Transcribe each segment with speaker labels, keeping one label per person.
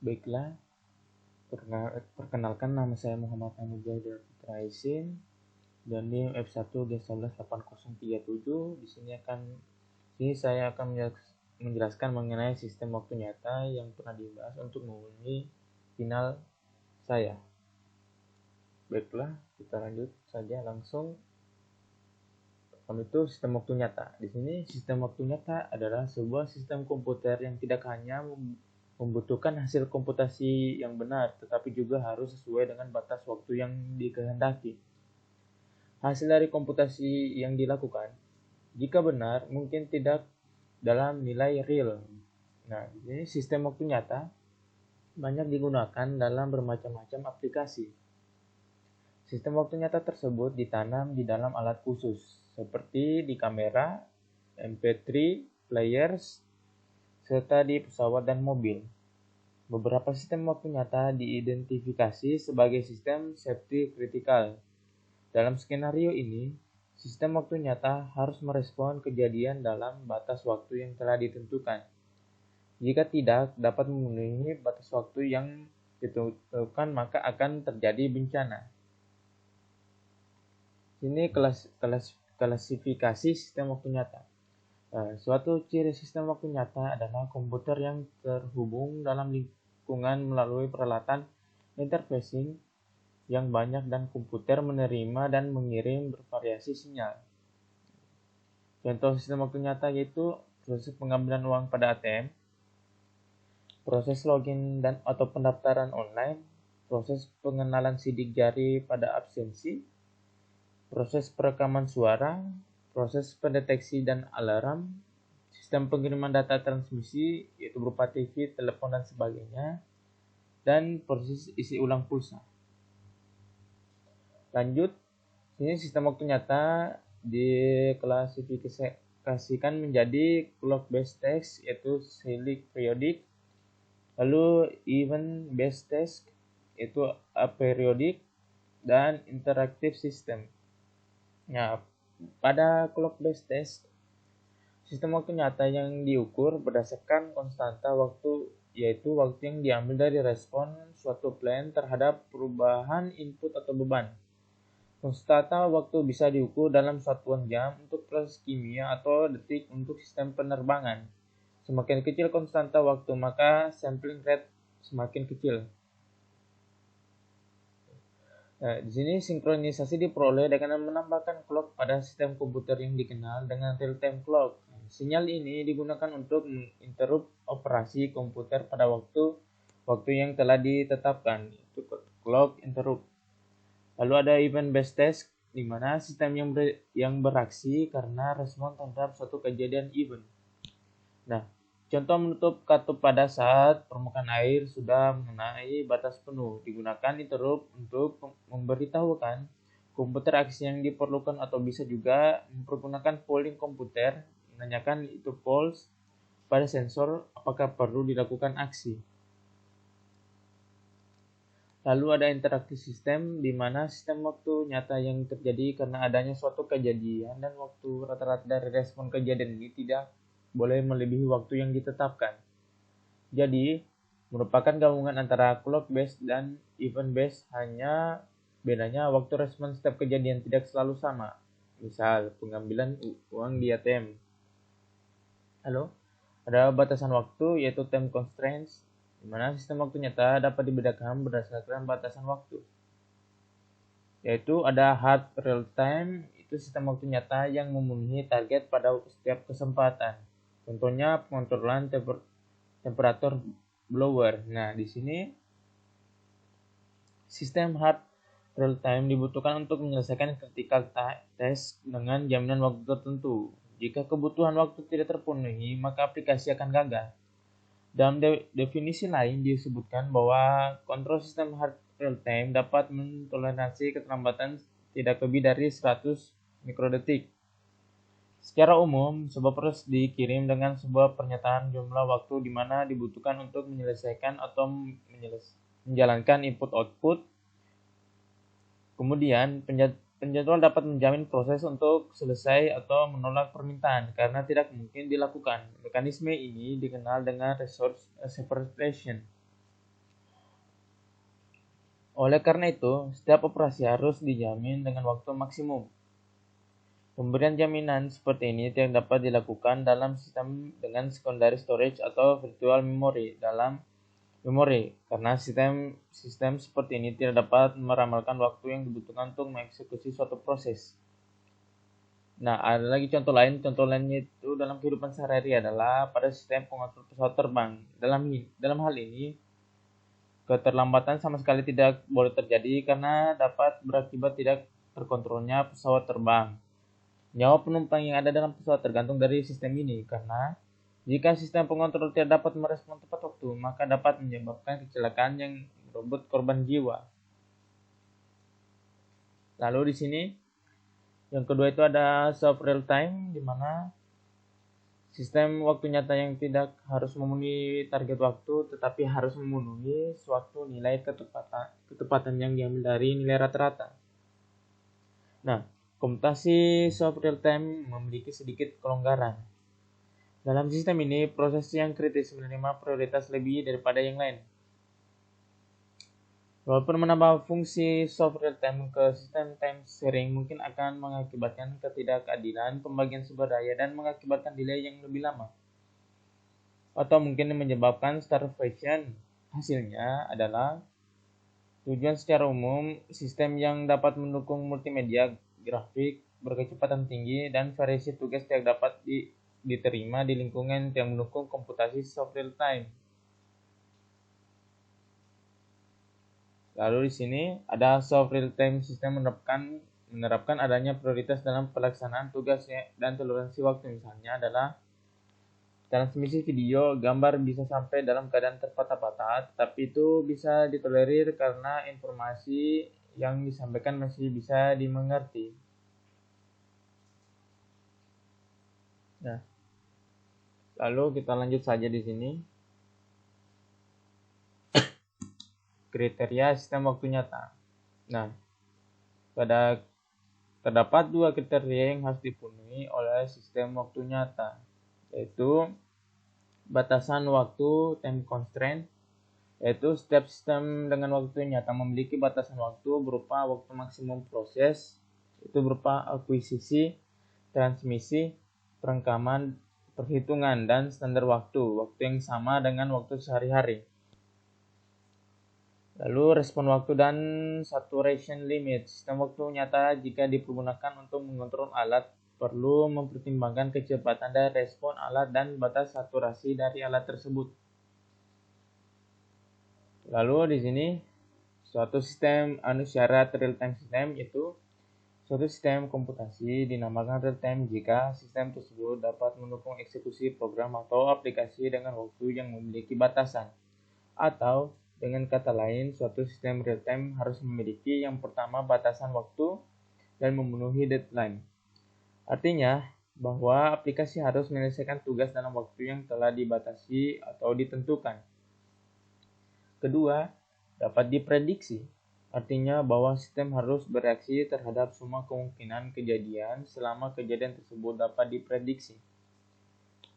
Speaker 1: Baiklah, perkenalkan nama saya Muhammad Anugerah Putra Aisin dan di F1G1188037. Di sini saya akan menjelaskan mengenai sistem waktu nyata yang pernah dibahas untuk memenuhi final saya. Baiklah, kita lanjut saja langsung. Itu sistem waktu nyata. Di sini sistem waktu nyata adalah sebuah sistem komputer yang tidak hanya membutuhkan hasil komputasi yang benar, tetapi juga harus sesuai dengan batas waktu yang dikehendaki. Hasil dari komputasi yang dilakukan, jika benar, mungkin tidak dalam nilai real. Nah, ini sistem waktu nyata banyak digunakan dalam bermacam-macam aplikasi. Sistem waktu nyata tersebut ditanam di dalam alat khusus, seperti di kamera, MP3 players, serta di pesawat dan mobil. Beberapa sistem waktu nyata diidentifikasi sebagai sistem safety critical. Dalam skenario ini, sistem waktu nyata harus merespon kejadian dalam batas waktu yang telah ditentukan. Jika tidak dapat memenuhi batas waktu yang ditentukan, maka akan terjadi bencana. Ini klasifikasi sistem waktu nyata. Suatu ciri sistem waktu nyata adalah komputer yang terhubung dalam lingkungan melalui peralatan interfacing yang banyak dan komputer menerima dan mengirim bervariasi sinyal. Contoh sistem waktu nyata yaitu proses pengambilan uang pada ATM, proses login dan atau pendaftaran online, proses pengenalan sidik jari pada absensi, proses perekaman suara, proses pendeteksi dan alarm, sistem pengiriman data transmisi yaitu berupa TV, telepon dan sebagainya, dan proses isi ulang pulsa. Lanjut, ini sistem waktu nyata diklasifikasikan menjadi clock based task yaitu cyclic periodic, lalu event based task yaitu aperiodic, dan interactive system. Nah, pada clock based task, sistem waktu nyata yang diukur berdasarkan konstanta waktu, yaitu waktu yang diambil dari respon suatu plan terhadap perubahan input atau beban. Konstanta waktu bisa diukur dalam satuan jam untuk proses kimia atau detik untuk sistem penerbangan. Semakin kecil konstanta waktu, maka sampling rate semakin kecil. Di sini sinkronisasi diperoleh dengan menambahkan clock pada sistem komputer yang dikenal dengan real-time clock. Sinyal ini digunakan untuk menginterrupt operasi komputer pada waktu yang telah ditetapkan, itu clock interrupt. Lalu ada event based task, di mana sistem yang beraksi karena respon terhadap suatu kejadian event. Nah, contoh menutup katup pada saat permukaan air sudah mengenai batas penuh. Digunakan interrupt untuk memberitahukan komputer aksi yang diperlukan, atau bisa juga mempergunakan polling komputer menanyakan itu pulse pada sensor apakah perlu dilakukan aksi. Lalu ada interaktif sistem, di mana sistem waktu nyata yang terjadi karena adanya suatu kejadian dan waktu rata-rata dari respon kejadian ini tidak boleh melebihi waktu yang ditetapkan. Jadi, merupakan gabungan antara clock based dan event based, hanya bedanya waktu respon setiap kejadian tidak selalu sama. Misal, pengambilan uang di ATM. Lalu, ada batasan waktu yaitu time constraints, di mana sistem waktu nyata dapat dibedakan berdasarkan batasan waktu. Yaitu ada hard real time, itu sistem waktu nyata yang memenuhi target pada setiap kesempatan. Contohnya pengontrolan temperatur blower. Nah, di sini sistem hard real time dibutuhkan untuk menyelesaikan critical task dengan jaminan waktu tertentu. Jika kebutuhan waktu tidak terpenuhi, maka aplikasi akan gagal. Dalam definisi lain disebutkan bahwa kontrol sistem hard real time dapat mentoleransi keterlambatan tidak lebih dari 100 mikrodetik. Secara umum, sebuah proses dikirim dengan sebuah pernyataan jumlah waktu di mana dibutuhkan untuk menyelesaikan atau menjalankan input-output. Kemudian, penjadwal dapat menjamin proses untuk selesai atau menolak permintaan karena tidak mungkin dilakukan. Mekanisme ini dikenal dengan resource separation. Oleh karena itu, setiap operasi harus dijamin dengan waktu maksimum. Pemberian jaminan seperti ini tidak dapat dilakukan dalam sistem dengan secondary storage atau virtual memory dalam memori, karena sistem seperti ini tidak dapat meramalkan waktu yang dibutuhkan untuk mengeksekusi suatu proses. Nah, ada lagi contoh lainnya itu dalam kehidupan sehari-hari adalah pada sistem pengatur pesawat terbang. Dalam hal ini, keterlambatan sama sekali tidak boleh terjadi karena dapat berakibat tidak terkontrolnya pesawat terbang. Nyawa penumpang yang ada dalam pesawat tergantung dari sistem ini, karena jika sistem pengontrol tidak dapat merespon tepat waktu, maka dapat menyebabkan kecelakaan yang merebut korban jiwa. Lalu di sini yang kedua itu ada soft real time, di mana sistem waktu nyata yang tidak harus memenuhi target waktu, tetapi harus memenuhi suatu nilai ketepatan yang diambil dari nilai rata-rata. Nah, komputasi soft real time memiliki sedikit kelonggaran. Dalam sistem ini, proses yang kritis menerima prioritas lebih daripada yang lain. Walaupun menambah fungsi soft real time ke sistem time sharing mungkin akan mengakibatkan ketidakadilan pembagian sumber daya dan mengakibatkan delay yang lebih lama. Atau mungkin menyebabkan starvation. Hasilnya adalah tujuan secara umum, sistem yang dapat mendukung multimedia, grafik, berkecepatan tinggi, dan variasi tugas tidak dapat diterima di lingkungan yang mendukung komputasi soft real time. Lalu di sini ada soft real time system menerapkan adanya prioritas dalam pelaksanaan tugasnya dan toleransi waktu. Misalnya adalah transmisi video, gambar bisa sampai dalam keadaan terpatah-patah, tapi itu bisa ditolerir karena informasi yang disampaikan masih bisa dimengerti. Nah, lalu kita lanjut saja di sini. Kriteria sistem waktu nyata. Nah, terdapat dua kriteria yang harus dipenuhi oleh sistem waktu nyata, yaitu batasan waktu time constraint, yaitu setiap sistem dengan waktu nyata memiliki batasan waktu berupa waktu maksimum proses, itu berupa akuisisi, transmisi, perekaman, perhitungan, dan standar waktu yang sama dengan waktu sehari-hari. Lalu respon waktu dan saturation limit. Sistem waktu nyata jika dipergunakan untuk mengontrol alat perlu mempertimbangkan kecepatan dari respon alat dan batas saturasi dari alat tersebut. Lalu di sini suatu sistem syarat real time system yaitu suatu sistem komputasi dinamakan real time jika sistem tersebut dapat mendukung eksekusi program atau aplikasi dengan waktu yang memiliki batasan. Atau dengan kata lain, suatu sistem real time harus memiliki yang pertama batasan waktu dan memenuhi deadline. Artinya bahwa aplikasi harus menyelesaikan tugas dalam waktu yang telah dibatasi atau ditentukan. Kedua, dapat diprediksi. Artinya bahwa sistem harus bereaksi terhadap semua kemungkinan kejadian selama kejadian tersebut dapat diprediksi.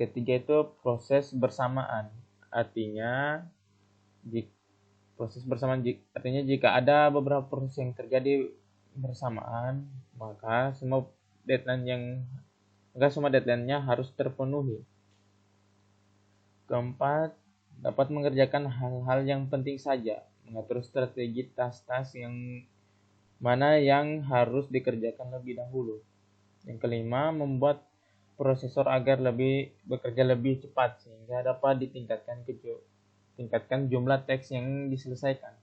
Speaker 1: Ketiga itu proses bersamaan. Artinya jika ada beberapa proses yang terjadi bersamaan, maka semua deadline-nya harus terpenuhi. Keempat, dapat mengerjakan hal-hal yang penting saja, mengatur strategi tas-tas yang mana yang harus dikerjakan lebih dahulu. Yang kelima, membuat prosesor agar bekerja lebih cepat sehingga dapat tingkatkan jumlah teks yang diselesaikan.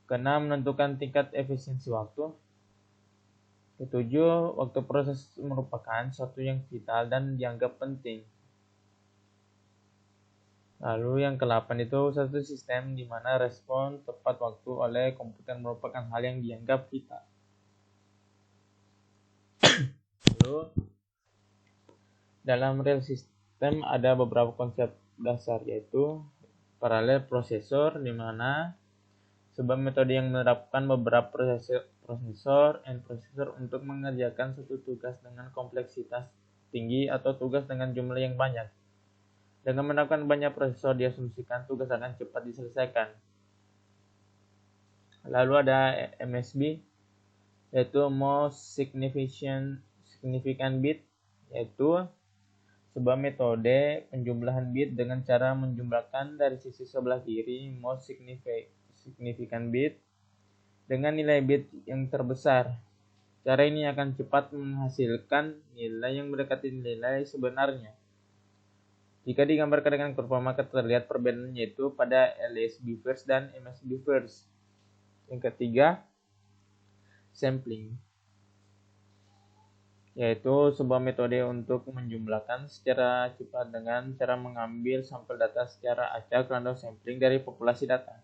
Speaker 1: Keenam, menentukan tingkat efisiensi waktu. Ketujuh, waktu proses merupakan sesuatu yang vital dan dianggap penting. Lalu yang ke-8 itu satu sistem di mana respon tepat waktu oleh komputer merupakan hal yang dianggap vital. Lalu dalam real system ada beberapa konsep dasar, yaitu paralel prosesor, di mana sebuah metode yang menerapkan beberapa prosesor untuk mengerjakan suatu tugas dengan kompleksitas tinggi atau tugas dengan jumlah yang banyak. Dengan menerapkan banyak prosesor, diasumsikan tugas akan cepat diselesaikan. Lalu ada MSB, yaitu Most Significant Bit, yaitu sebuah metode penjumlahan bit dengan cara menjumlahkan dari sisi sebelah kiri most significant bit dengan nilai bit yang terbesar. Cara ini akan cepat menghasilkan nilai yang mendekati nilai sebenarnya. Jika digambarkan dengan kurva, maka terlihat perbedaannya yaitu pada LSB first dan MSB first. Yang ketiga, sampling, yaitu sebuah metode untuk menjumlahkan secara cepat dengan cara mengambil sampel data secara acak random sampling dari populasi data.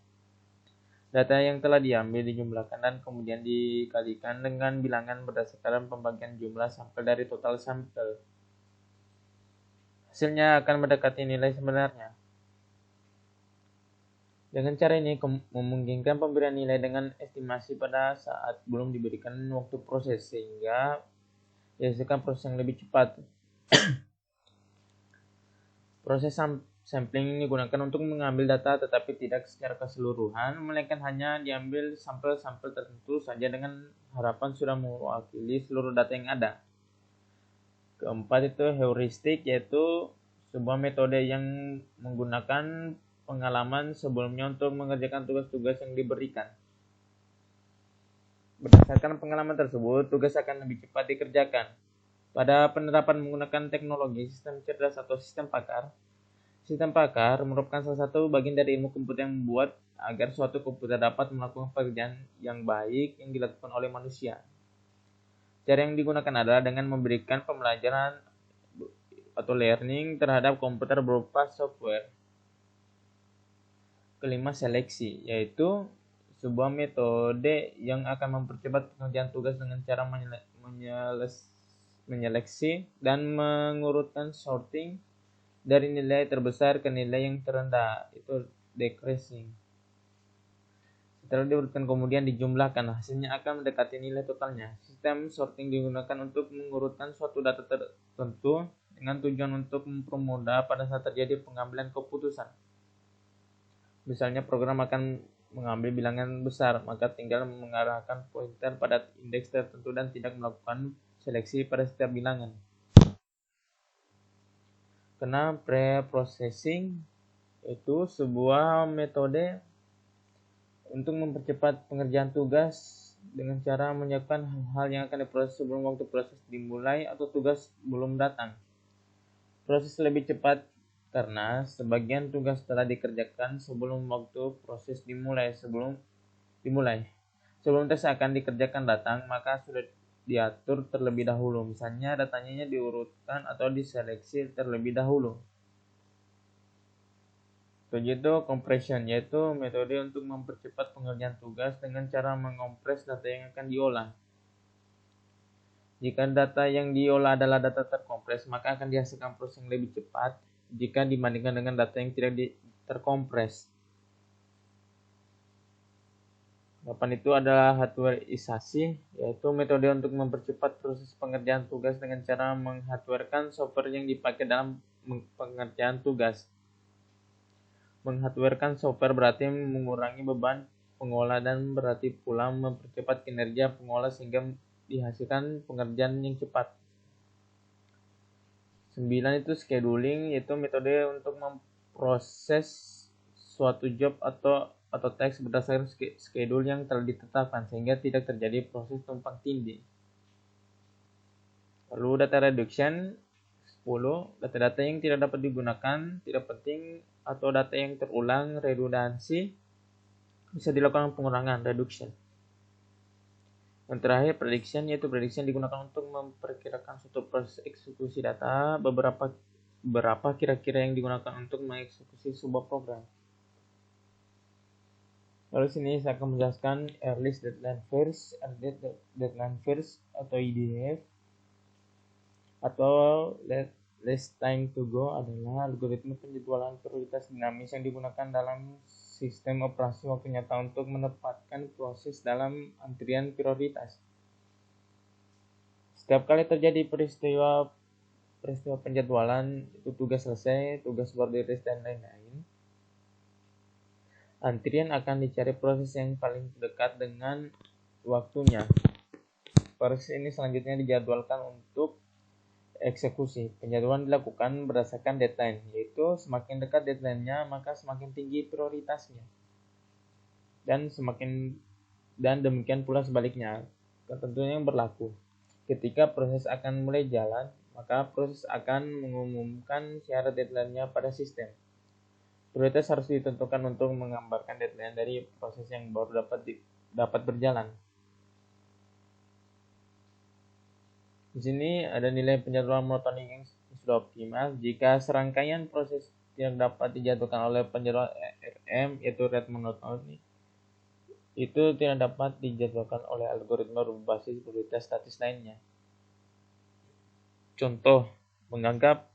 Speaker 1: Data yang telah diambil dijumlahkan dan kemudian dikalikan dengan bilangan berdasarkan pembagian jumlah sampel dari total sampel. Hasilnya akan mendekati nilai sebenarnya. Dengan cara ini memungkinkan pemberian nilai dengan estimasi pada saat belum diberikan waktu proses, sehingga dihasilkan proses yang lebih cepat. Proses sampling ini digunakan untuk mengambil data tetapi tidak secara keseluruhan, melainkan hanya diambil sampel-sampel tertentu saja dengan harapan sudah mewakili seluruh data yang ada. Keempat itu heuristik, yaitu sebuah metode yang menggunakan pengalaman sebelumnya untuk mengerjakan tugas-tugas yang diberikan. Berdasarkan pengalaman tersebut, tugas akan lebih cepat dikerjakan. Pada penerapan menggunakan teknologi sistem cerdas atau sistem pakar merupakan salah satu bagian dari ilmu komputer yang membuat agar suatu komputer dapat melakukan pekerjaan yang baik yang dilakukan oleh manusia. Cara yang digunakan adalah dengan memberikan pembelajaran atau learning terhadap komputer berupa software. Kelima, seleksi, yaitu sebuah metode yang akan mempercepat pengerjaan tugas dengan cara menyeleksi dan mengurutkan sorting dari nilai terbesar ke nilai yang terendah, itu decreasing. Setelah diurutkan kemudian dijumlahkan, hasilnya akan mendekati nilai totalnya. Sistem sorting digunakan untuk mengurutkan suatu data tertentu dengan tujuan untuk mempermudah pada saat terjadi pengambilan keputusan. Misalnya program akan mengambil bilangan besar, maka tinggal mengarahkan pointer pada indeks tertentu dan tidak melakukan seleksi pada setiap bilangan. Karena pre-processing itu sebuah metode untuk mempercepat pengerjaan tugas dengan cara menyiapkan hal-hal yang akan diproses sebelum waktu proses dimulai atau tugas belum datang. Proses lebih cepat karena sebagian tugas telah dikerjakan sebelum waktu proses dimulai. Sebelum tes akan dikerjakan datang, maka sudah diatur terlebih dahulu. Misalnya datanya diurutkan atau diseleksi terlebih dahulu. Tujuh, compression, yaitu metode untuk mempercepat pengerjaan tugas dengan cara mengompres data yang akan diolah. Jika data yang diolah adalah data terkompres, maka akan dihasilkan proses yang lebih cepat jika dibandingkan dengan data yang tidak terkompres. 8 itu adalah hardwareisasi, yaitu metode untuk mempercepat proses pengerjaan tugas dengan cara menghardwarekan software yang dipakai dalam pengerjaan tugas. Menghardwarekan software berarti mengurangi beban pengolah dan berarti pula mempercepat kinerja pengolah sehingga dihasilkan pengerjaan yang cepat. 9 itu scheduling, yaitu metode untuk memproses suatu job atau teks berdasarkan schedule yang telah ditetapkan sehingga tidak terjadi proses tumpang tindih. Lalu data reduction. 10. Data-data yang tidak dapat digunakan, tidak penting, atau data yang terulang, redundansi, bisa dilakukan pengurangan, reduction. Yang terakhir, prediction, yaitu prediction digunakan untuk memperkirakan suatu proses eksekusi data, berapa kira-kira yang digunakan untuk mengeksekusi sebuah program. Lalu sini saya akan menjelaskan earliest deadline first, deadline first atau EDF, atau less time to go adalah algoritma penjadwalan prioritas dinamis yang digunakan dalam sistem operasi waktu nyata untuk menempatkan proses dalam antrian prioritas. Setiap kali terjadi peristiwa penjadwalan, itu tugas selesai, tugas baru dirilis dan lain-lain, Antrian akan dicari proses yang paling dekat dengan waktunya. Proses ini selanjutnya dijadwalkan untuk eksekusi. Penjadwalan dilakukan berdasarkan deadline, yaitu semakin dekat deadline-nya maka semakin tinggi prioritasnya. Dan demikian pula sebaliknya. Ketentuan yang berlaku. Ketika proses akan mulai jalan, maka proses akan mengumumkan syarat deadline-nya pada sistem. Prioritas harus ditentukan untuk menggambarkan deadline dari proses yang baru dapat berjalan. Di sini ada nilai penjadwalan monotonik yang sudah optimal jika serangkaian proses yang dapat dijatuhkan oleh penjadwalan RM, yaitu rate monotonik, itu tidak dapat dijadwalkan oleh algoritma berbasis prioritas statis lainnya. Contoh, menganggap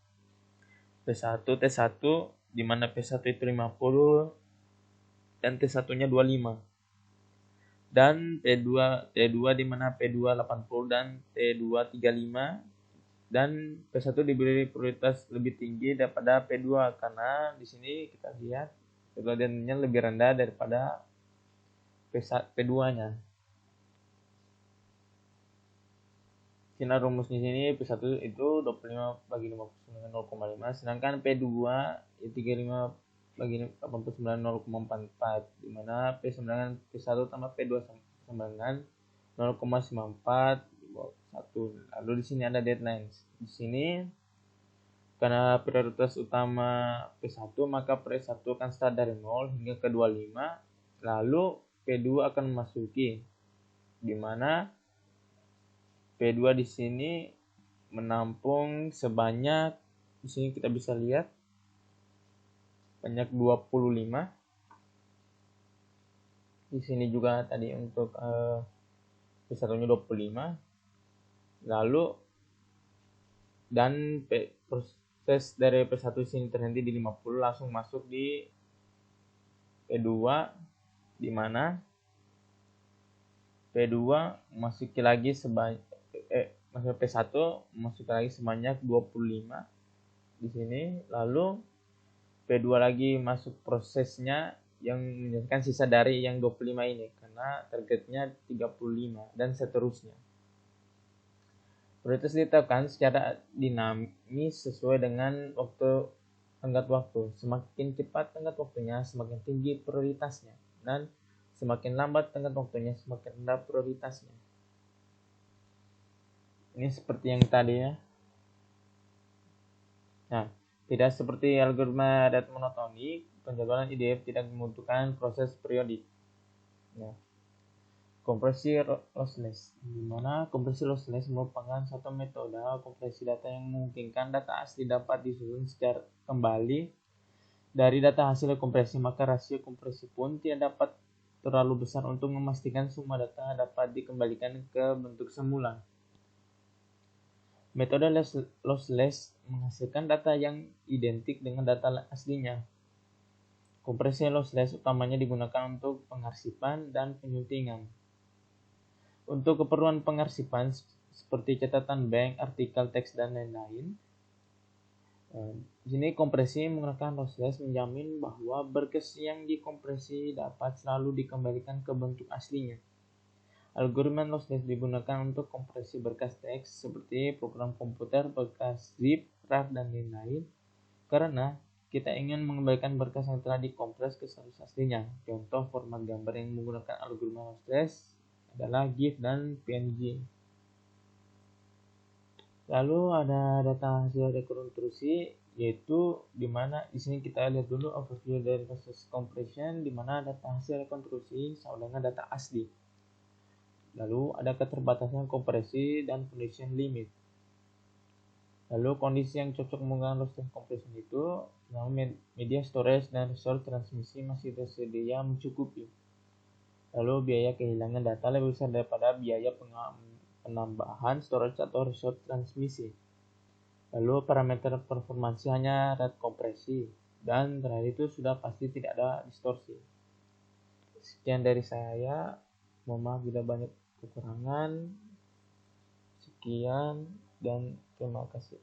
Speaker 1: P1 T1 di mana P1 itu 50 dan T1-nya 25. Dan T2 di mana P2 80 dan T2 35, dan P1 diberi prioritas lebih tinggi daripada P2 karena di sini kita lihat kegladiannya lebih rendah daripada P2-nya. Sinar rumus di sini P1 itu 25 bagi 59 0,5, sedangkan P2 itu 35 bagi 89 0,44, di mana P9 P1 tambah P2 sama dengan 0,94 1. Lalu di sini ada deadline. Di sini karena prioritas utama P1 maka P1 akan start dari 0 hingga ke 25, lalu P2 akan memasuki, di mana P2 di sini menampung sebanyak, di sini kita bisa lihat banyak 25. Di sini juga tadi untuk P1-nya 25. Lalu dan proses dari P1 sini terhenti di 50, langsung masuk di P2, di mana P2 masuki lagi masuk P1 masuki lagi sebanyak 25 di sini, lalu P2 lagi masuk prosesnya yang menyelesaikan sisa dari yang 25 ini karena targetnya 35 dan seterusnya. Prioritas ditetapkan secara dinamis sesuai dengan tenggat waktu. Semakin cepat tenggat waktunya, semakin tinggi prioritasnya, dan semakin lambat tenggat waktunya, semakin rendah prioritasnya. Ini seperti yang tadi ya. Nah, tidak seperti algoritma rate monotonik, penjadwalan IDF tidak membutuhkan proses periodik. Nah, kompresi lossless, di mana kompresi lossless merupakan satu metode kompresi data yang memungkinkan data asli dapat disusun secara kembali dari data hasil kompresi, maka rasio kompresi pun tidak dapat terlalu besar untuk memastikan semua data dapat dikembalikan ke bentuk semula. Metode lossless menghasilkan data yang identik dengan data aslinya. Kompresi lossless utamanya digunakan untuk pengarsipan dan penyuntingan. Untuk keperluan pengarsipan seperti catatan bank, artikel teks, dan lain-lain, di sini kompresi menggunakan lossless menjamin bahwa berkas yang dikompresi dapat selalu dikembalikan ke bentuk aslinya. Algoritma lossless digunakan untuk kompresi berkas teks seperti program komputer, berkas zip, RAR, dan lain-lain, karena kita ingin mengembalikan berkas yang telah dikompres ke status aslinya. Contoh format gambar yang menggunakan algoritma lossless adalah GIF dan PNG. Lalu ada data hasil rekonstruksi, yaitu di mana di sini kita lihat dulu overview dari proses compression, di mana data hasil rekonstruksi sama dengan data asli. Lalu ada keterbatasan kompresi dan condition limit. Lalu kondisi yang cocok menggunakan lossless compression itu media storage dan resource transmisi masih tersedia mencukupi. Lalu biaya kehilangan data lebih besar daripada biaya penambahan storage atau resource transmisi. Lalu parameter performansi hanya rate kompresi, dan terakhir itu sudah pasti tidak ada distorsi. Sekian dari saya, mohon maaf bila banyak kekurangan. Sekian dan terima kasih.